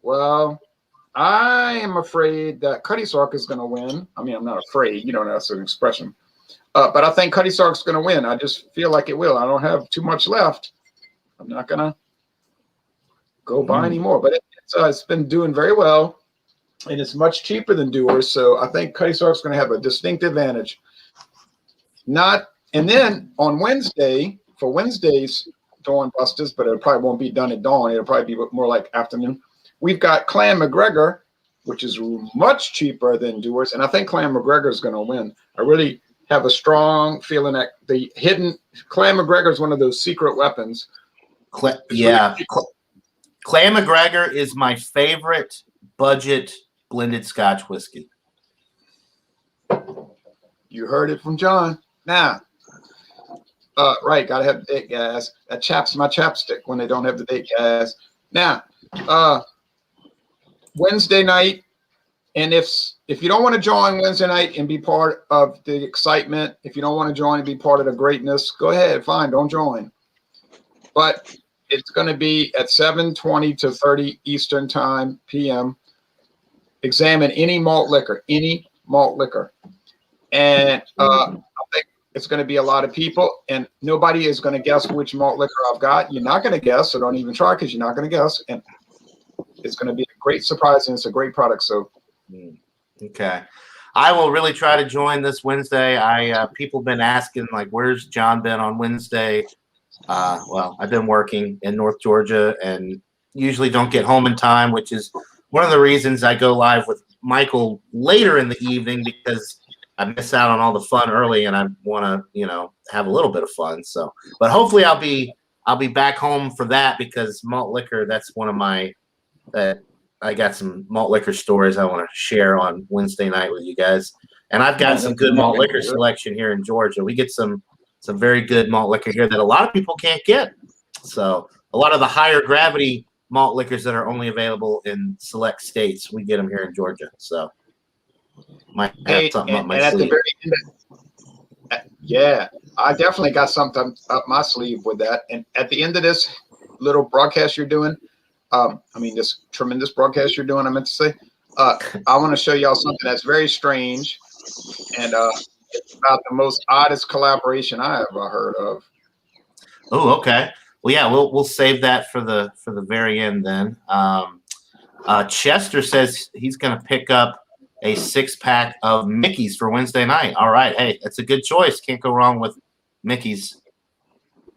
Well, I am afraid that Cuddy Sark is going to win. I mean, I'm not afraid. That's an expression. But I think Cuddy Sark's going to win. I just feel like it will. I don't have too much left. I'm not going to go buy anymore. But it's been doing very well, and it's much cheaper than Doers. So I think Cuddy Sark's going to have a distinct advantage. And then on Wednesday, for Wednesday's Dawn Busters, but it probably won't be done at dawn. It'll probably be more like afternoon. We've got Clan McGregor, which is much cheaper than Doers, and I think Clan McGregor is going to win. I really have a strong feeling that the hidden Clan McGregor is one of those secret weapons. Clan McGregor is my favorite budget blended Scotch whiskey. You heard it from John. Now, Right, gotta have the date, guys. That chaps my chapstick when they don't have the date, guys. Now, Wednesday night, and if you don't want to join Wednesday night and be part of the excitement, if you don't want to join and be part of the greatness, go ahead, fine, don't join. But it's going to be at 7:20 to 30 Eastern Time PM. Examine any malt liquor, and I think it's going to be a lot of people, and nobody is going to guess which malt liquor I've got. You're not going to guess, so don't even try because you're not going to guess. And it's going to be a great surprise, and it's a great product. So, okay, I will really try to join this Wednesday. People been asking like, where's John been on Wednesday? Well, I've been working in North Georgia and usually don't get home in time, which is one of the reasons I go live with Michael later in the evening because I miss out on all the fun early and I want to, have a little bit of fun. So, but hopefully I'll be back home for that because malt liquor, that's one of my, I got some malt liquor stories I want to share on Wednesday night with you guys. And I've got some good malt liquor selection here in Georgia. We get some very good malt liquor here that a lot of people can't get. So a lot of the higher gravity malt liquors that are only available in select states, we get them here in Georgia. So might have something up my sleeve. Yeah, I definitely got something up my sleeve with that. And at the end of this little broadcast you're doing, this tremendous broadcast you're doing, I meant to say, I want to show y'all something that's very strange, and it's about the most oddest collaboration I ever heard of. Oh, okay. Well, yeah, we'll save that for the very end then. Chester says he's going to pick up a 6-pack of Mickey's for Wednesday night. All right, hey, that's a good choice. Can't go wrong with Mickey's.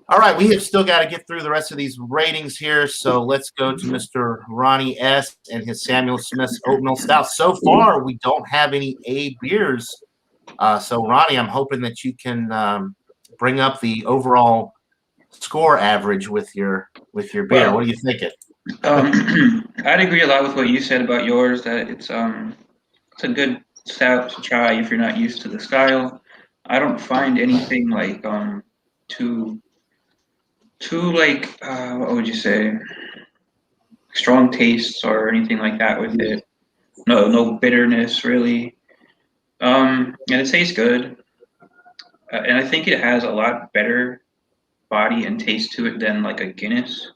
All right, we have still got to get through the rest of these ratings here, so let's go to Mr. Ronnie S. and his Samuel Smith's Oatmeal Stout. So far, we don't have any A beers. So, Ronnie, I'm hoping that you can bring up the overall score average with your beer. Well, what are you thinking? I'd agree a lot with what you said about yours, that it's a good stout to try if you're not used to the style. I don't find anything like too like what would you say, strong tastes or anything like that with it. No bitterness really. And it tastes good. And I think it has a lot better body and taste to it than like a Guinness.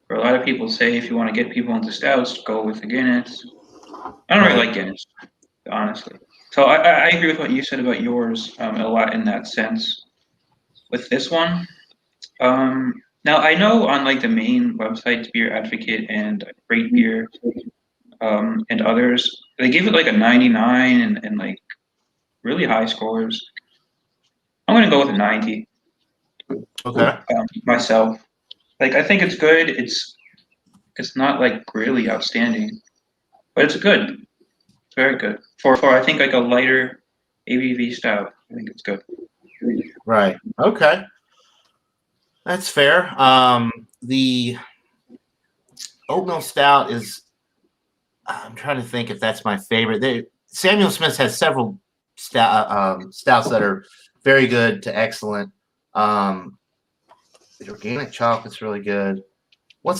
Where a lot of people say if you want to get people into stouts, go with the Guinness. I don't really like Guinness, honestly. So I agree with what you said about yours a lot in that sense. With this one, now I know on like the main websites, Beer Advocate and Great Beer, and others, they give it like a 99 and like really high scores. I'm gonna go with a 90. Okay. Myself, like I think it's good. It's not like really outstanding, but it's good. It's very good for I think like a lighter ABV stout. I think it's good. Right. Okay. That's fair. The oatmeal stout is. I'm trying to think if that's my favorite. Samuel Smith has several stouts that are very good to excellent. The organic chocolate's really good.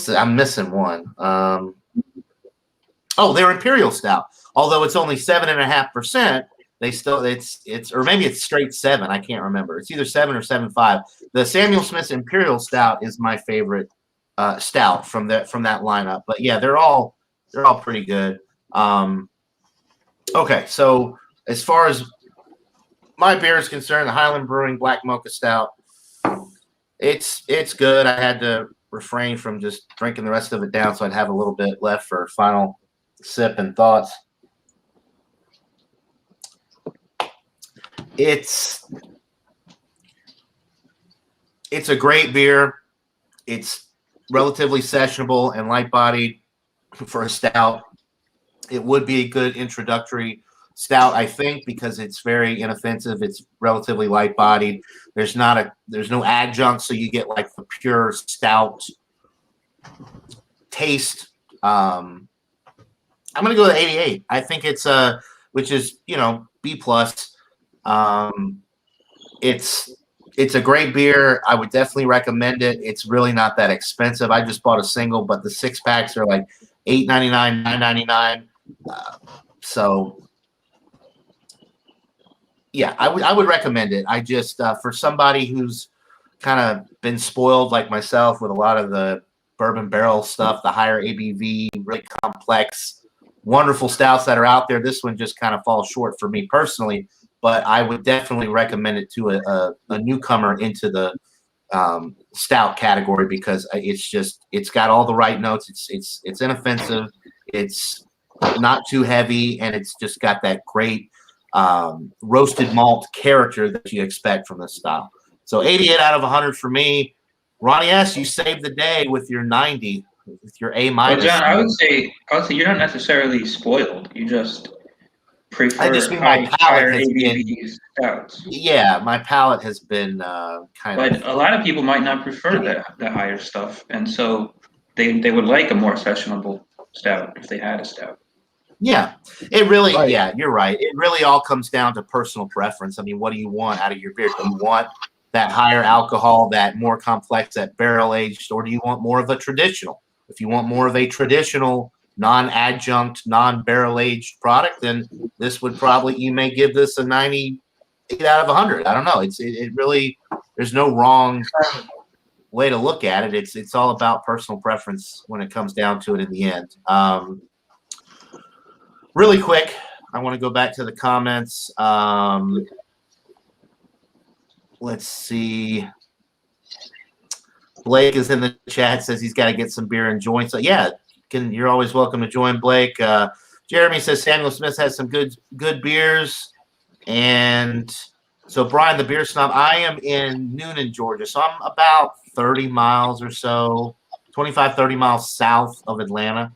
I'm missing one. Their imperial stout. Although it's only 7.5%, they still it's or maybe it's straight 7. I can't remember. It's either 7 or 7.5. The Samuel Smith's imperial stout is my favorite stout from that lineup. But yeah, they're all pretty good. Okay, so as far as my beer is concerned, the Highland Brewing Black Mocha Stout, it's good. I had to refrain from just drinking the rest of it down, so I'd have a little bit left for final sip and thoughts. It's a great beer. It's relatively sessionable and light-bodied for a stout. It would be a good introductory stout, I think, because it's very inoffensive. It's relatively light-bodied. There's no adjunct, so you get like the pure stout taste. I'm gonna go with 88. I think it's which is B plus. It's it's a great beer. I would definitely recommend it. It's really not that expensive. I just bought a single, but the 6-packs are like $8.99, $9.99. So yeah, I would recommend it. I just for somebody who's kind of been spoiled like myself with a lot of the bourbon barrel stuff, the higher ABV, really complex, wonderful stouts that are out there. This one just kind of falls short for me personally, but I would definitely recommend it to a newcomer into the stout category because it's got all the right notes. It's inoffensive. It's not too heavy, and it's just got that great roasted malt character that you expect from this style. So 88 out of 100 for me. Ronnie S., you saved the day with your 90, with your A-. Well, John, I would say you're not necessarily spoiled. You just prefer I just mean my higher palate has ABV been, stouts. yeah, my palate has been kind of. But a lot of people might not prefer the higher stuff, and so they would like a more sessionable stout if they had a stout. Yeah, it really, Right. yeah, you're right. It really all comes down to personal preference. I mean, what do you want out of your beer? Do you want that higher alcohol, that more complex, that barrel aged, or do you want more of a traditional? If you want more of a traditional, non-adjunct, non-barrel aged product, then this would probably, you may give this a 98 out of 100. I don't know. It really, there's no wrong way to look at it. It's all about personal preference when it comes down to it in the end. Really quick, I want to go back to the comments. Let's see. Blake is in the chat, says he's got to get some beer and join. So yeah, you're always welcome to join, Blake. Jeremy says Samuel Smith has some good beers. And so Brian, the beer snob, I am in Noonan, Georgia. So I'm about 30 miles or so, 25, 30 miles south of Atlanta.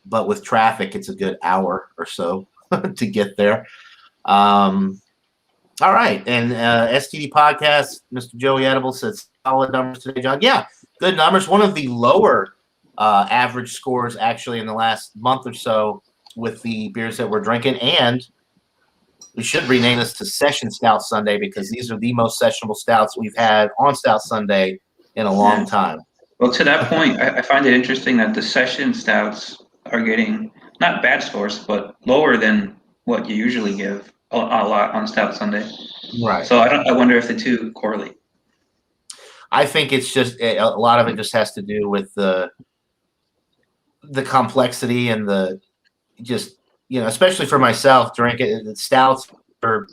But with traffic, it's a good hour or so to get there. All right. And STD Podcast, Mr. Joey Edible says solid numbers today, John. Yeah, good numbers. One of the lower average scores actually in the last month or so with the beers that we're drinking. And we should rename this to Session Stout Sunday because these are the most sessionable stouts we've had on Stout Sunday in a long time. Well, to that point, I find it interesting that the session stouts are getting not bad scores, but lower than what you usually give a lot on Stout Sunday. Right. So I wonder if the two correlate. I think it's just a lot of it just has to do with the complexity and the just, especially for myself, drinking stouts are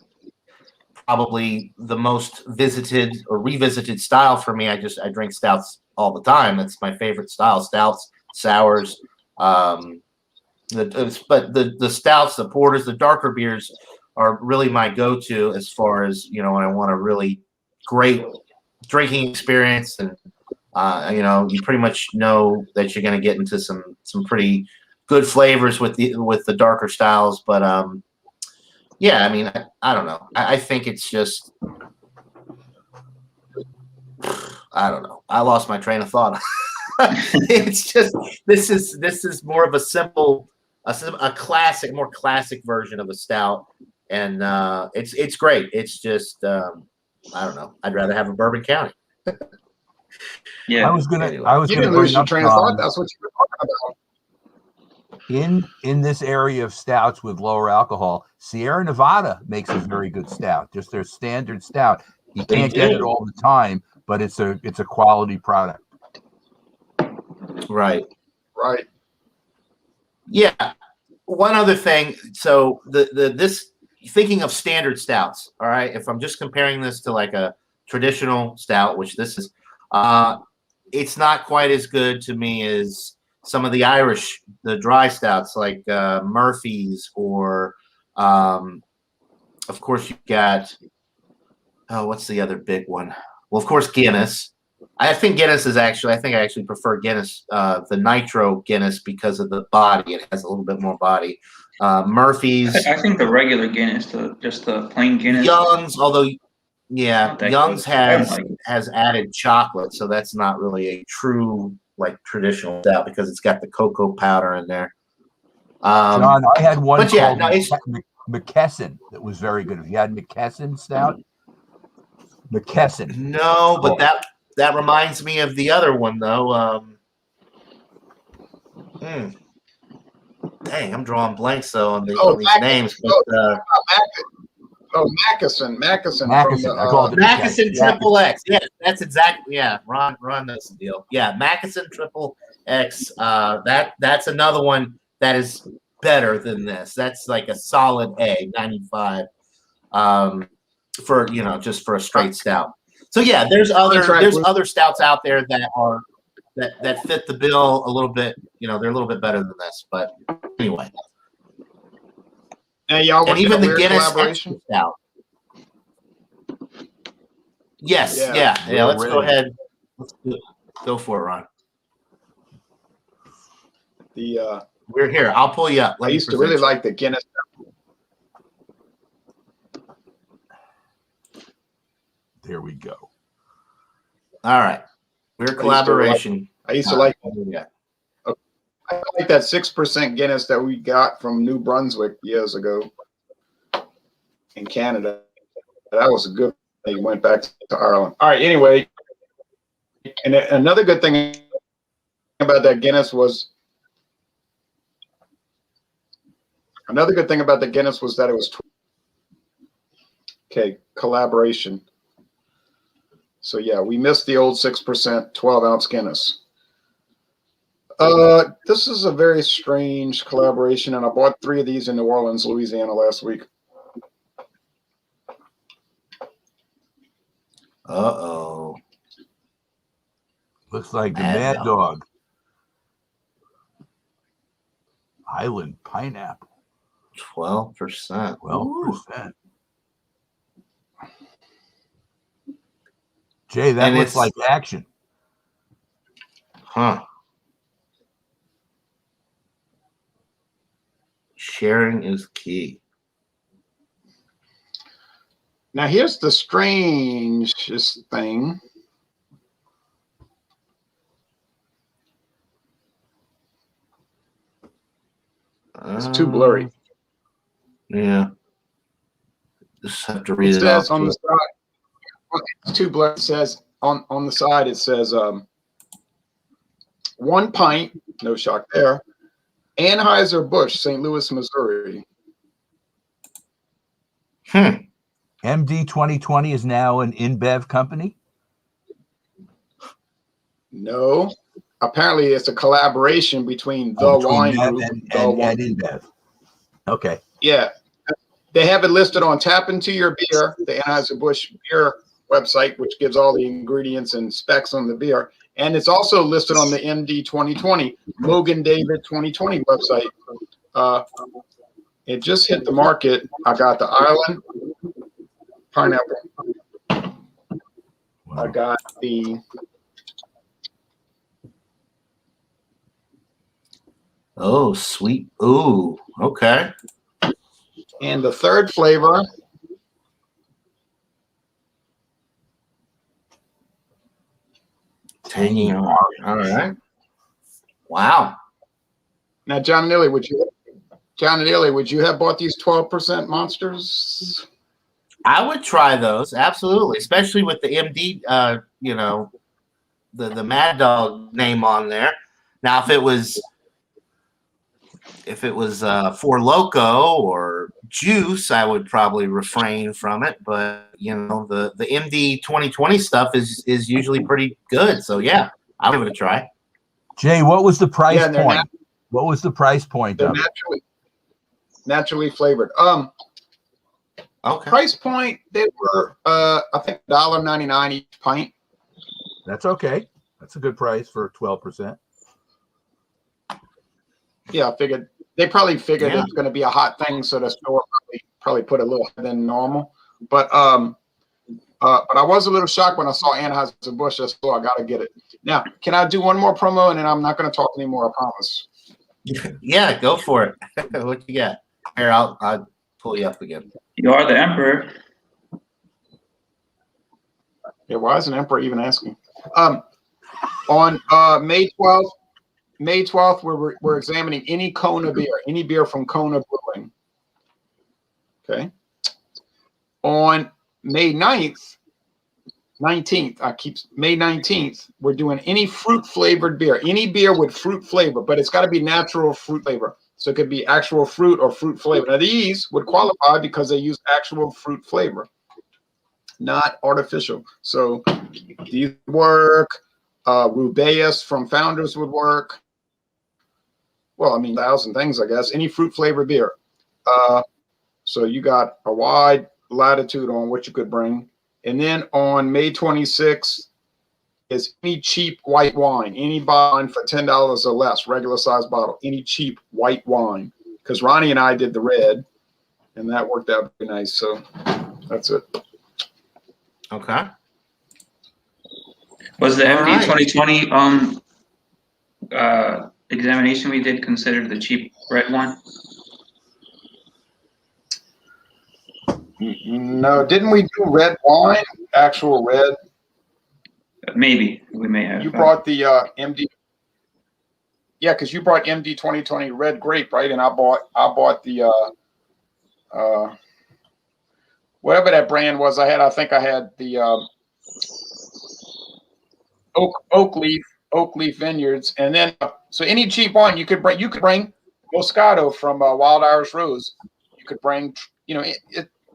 probably the most visited or revisited style for me. I drink stouts all the time. That's my favorite style. Stouts, sours, but the stouts, the porters, the darker beers are really my go-to as far as, when I want a really great drinking experience. And, you pretty much know that you're going to get into some pretty good flavors with the darker styles. But, yeah, I mean, I don't know. I think it's just, I don't know. I lost my train of thought. It's just, this is more of a simple, a classic, more classic version of a stout. And it's great. It's just I don't know. I'd rather have a Bourbon County. Yeah. I was gonna lose your train of thought. That's what you were talking about. In this area of stouts with lower alcohol, Sierra Nevada makes a very good stout. Just their standard stout. You can't get it all the time, but it's a quality product. Right. Right. Yeah. One other thing. So this thinking of standard stouts. All right. If I'm just comparing this to like a traditional stout, which this is, it's not quite as good to me as some of the Irish, the dry stouts like Murphy's or, of course, you've got, what's the other big one? Well, of course, Guinness. I think I actually prefer Guinness, the Nitro Guinness, because of the body. It has a little bit more body. Murphy's. I think the regular Guinness, just the plain Guinness. Young's, although, yeah, Young's has added chocolate, so that's not really a true traditional stout because it's got the cocoa powder in there. John, I had one called McKesson that was very good. Have you had McKesson stout? McKesson. No, but that reminds me of the other one though. Dang, I'm drawing blanks though on these names. But, Mackeson from I called it Mackeson Triple X. Yeah, that's exactly. Yeah, Ron knows the deal. Yeah, Mackeson Triple X. That's another one that is better than this. That's like a solid A, 95. For just for a straight stout. So yeah, there's other stouts out there that fit the bill a little bit. They're a little bit better than this. But anyway. Now y'all and even the Guinness collaboration extra stout. Yes, yeah. Let's go ahead. Let's go for it, Ron. We're here. I'll pull you up. I used to really like the Guinness. There we go. All right, we're collaboration. I used to like. I like that 6% Guinness that we got from New Brunswick years ago in Canada. That was a good thing. He went back to Ireland. All right, anyway. And another good thing about that Guinness was that it was collaboration. So yeah, we missed the old 6% 12-ounce Guinness. This is a very strange collaboration, and I bought 3 of these in New Orleans, Louisiana last week. Uh-oh. Looks like the Mad Dog. Highland Pineapple. 12%. 12%. Jay, that looks like action. Huh. Sharing is key. Now, here's the strangest thing. It's too blurry. Yeah. Just have to read it. It says on the side. It's too blurry. It says on the side. It says 1 pint. No shock there. Anheuser-Busch, St. Louis, Missouri. MD 2020 is now an InBev company? No. Apparently, it's a collaboration between the wine group and InBev. Okay. Yeah. They have it listed on Tap Into Your Beer, the Anheuser-Busch beer website, which gives all the ingredients and specs on the beer. And it's also listed on the MD 2020, Mogan David 2020 website. It just hit the market. I got the Island Pineapple. I got the sweet. Ooh, okay. And the third flavor. Tangy orange. All right. Wow. Now, John and Illy, would you have bought these 12% monsters? I would try those, absolutely, especially with the MD, the Mad Dog name on there. Now, if it was Four Loko or Juice, I would probably refrain from it. But the MD 2020 stuff is usually pretty good. So yeah, I'll give it a try. Jay, what was the price point? What was the price point? They're naturally flavored. Okay. Price point, they were I think $1.99 each pint. That's okay. That's a good price for 12%. Yeah, I figured they probably figured it's going to be a hot thing, so the store probably put a little higher than normal. But I was a little shocked when I saw Anheuser-Busch. So I got to get it. Now, can I do one more promo, and then I'm not going to talk anymore? I promise. Yeah, go for it. What you got? Here, I'll pull you up again. You are the emperor. Yeah, why is an emperor even asking? On May 12th, we're examining any Kona beer, any beer from Kona Brewing. Okay. On May 9th, 19th. May 19th. We're doing any fruit flavored beer, any beer with fruit flavor, but it's got to be natural fruit flavor. So it could be actual fruit or fruit flavor. Now these would qualify because they use actual fruit flavor, not artificial. So these work. Rubaeus from Founders would work. Well, I mean, 1,000 things, I guess. Any fruit flavored beer. So you got a wide latitude on what you could bring. And then on May 26th is any cheap white wine, any wine for $10 or less, regular size bottle, any cheap white wine. Because Ronnie and I did the red, and that worked out pretty nice. So that's it. Okay. Was the All MD right. 2020 examination we did considered the cheap red one? No, didn't we do red wine? Actual red? Maybe we may have. You brought the MD. Yeah, because you brought MD 2020 red grape, right? And I bought the whatever that brand was. I think I had the Oak Leaf Vineyards, and then so any cheap wine you could bring. You could bring Moscato from Wild Irish Rose. You could bring,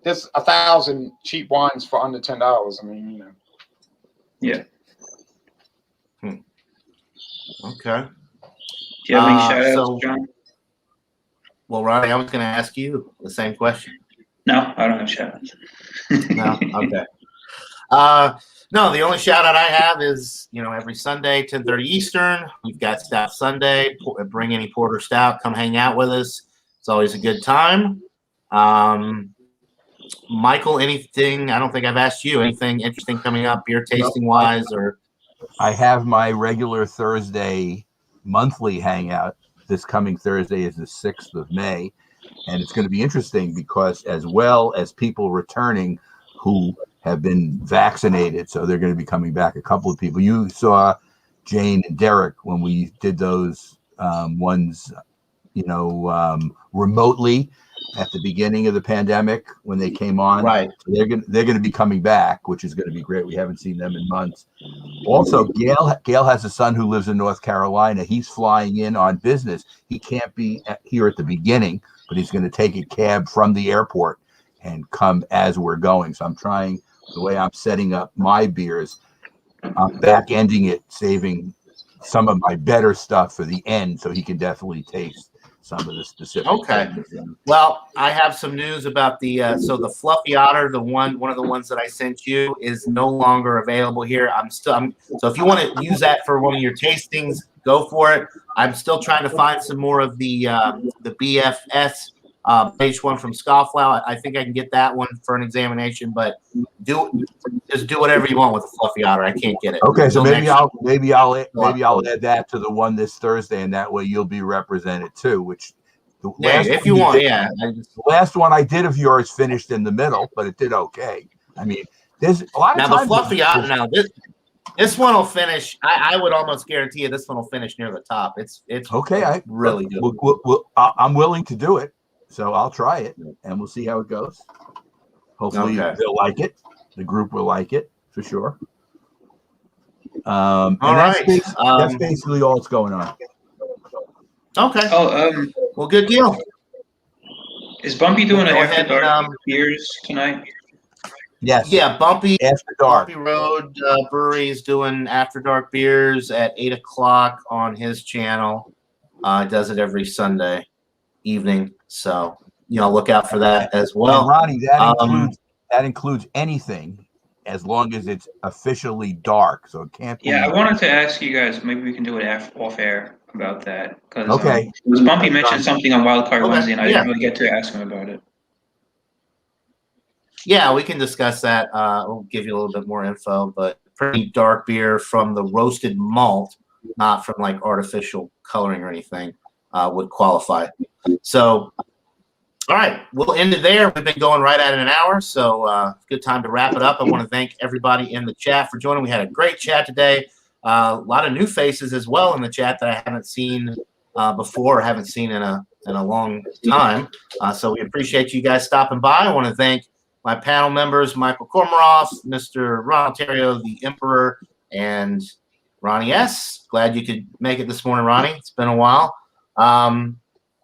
there's 1,000 cheap wines for under $10. I mean, Yeah. Okay. Do you have any shout outs, so- John? Well, Ronnie, I was going to ask you the same question. No, I don't have shout outs. No? Okay. No, the only shout out I have is, every Sunday, 10:30 Eastern, we've got Stout Sunday. Bring any porter stout, come hang out with us. It's always a good time. Michael, anything? I don't think I've asked you anything interesting coming up, beer tasting wise, or? I have my regular Thursday monthly hangout. This coming Thursday is the 6th of May. And it's going to be interesting because as well as people returning who have been vaccinated, so they're going to be coming back, a couple of people. You saw Jane and Derek when we did those ones, remotely at the beginning of the pandemic when they came on. Right. So they're going to be coming back, which is going to be great. We haven't seen them in months. Also, Gail has a son who lives in North Carolina. He's flying in on business. He can't be here at the beginning, but he's going to take a cab from the airport and come as we're going. So I'm trying, the way I'm setting up my beers, I'm back ending it, saving some of my better stuff for the end so he can definitely taste some of the specific. Okay. Well, I have some news about the so the Fluffy Otter, one of the ones that I sent you, is no longer available here. So if you want to use that for one of your tastings, go for it. I'm still trying to find some more of the BFS page one from Scofflaw. I think I can get that one for an examination, but just do whatever you want with the Fluffy Otter. I can't get it. Okay, so maybe I'll next add that to the one this Thursday, and that way you'll be represented too. Which the Yeah, last if one you want, did- yeah. The last one I did of yours finished in the middle, but it did okay. I mean, there's a lot of Now times the Fluffy Otter. Now this one will finish. I would almost guarantee you this one will finish near the top. It's okay. really good. I'm willing to do it, so I'll try it, and we'll see how it goes. Hopefully Okay. they'll like it. The group will like it for sure. All And right. that's basically all that's going on. Okay. Oh, Well, good deal. is Bumpy doing an Go after ahead and, dark beers tonight? Yes. Yeah, Bumpy After dark. Bumpy Road Brewery is doing After Dark beers at 8:00 on his channel. Does it every Sunday evening, so look out for that as And well. Ronnie, that includes anything as long as it's officially dark. So it can't be. Yeah, I wanted to ask you guys. Maybe we can do it off air about that. Because Okay. Bumpy mentioned something on Wildcard Okay, Wednesday, and I yeah. didn't really get to ask him about it. Yeah, we can discuss that. We'll give you a little bit more info, but pretty dark beer from the roasted malt, not from like artificial coloring or anything, would qualify. So, all right, we'll end it there. We've been going right at an hour, so good time to wrap it up. I want to thank everybody in the chat for joining. We had a great chat today. A lot of new faces as well in the chat that I haven't seen before, or haven't seen in a long time. So we appreciate you guys stopping by. I want to thank my panel members, Michael Kormaroff, Mr. Ron Ontario, the Emperor, and Ronnie S. Glad you could make it this morning, Ronnie. It's been a while.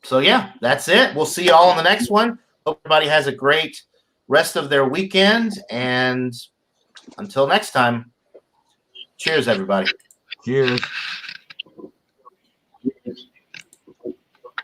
So, yeah, that's it. We'll see you all in the next one. Hope everybody has a great rest of their weekend. And until next time, cheers, everybody. Cheers.